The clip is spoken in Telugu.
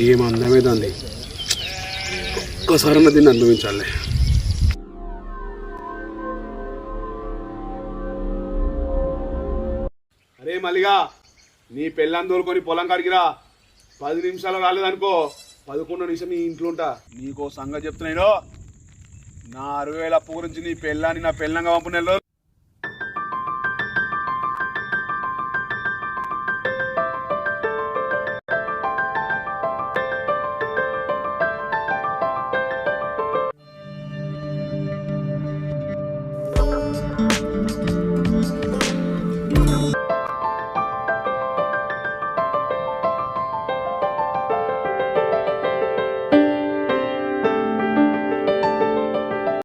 ఏం అందమేదండి, ఒక్కసారి దీన్ని అనుభవించాలి. అరే మల్లిగా, నీ పెళ్ళాన్ని తోలుకొని పొలం కాడికిరా. 10 నిమిషాలు రాలేదనుకో, 11 నిమిషం నీ ఇంట్లో ఉంటా. నీకో సంగతి చెప్తున్నాను, నా 60,000 అప్పు గురించి నీ పెళ్ళాన్ని నా పెళ్ళంగా పంపునే.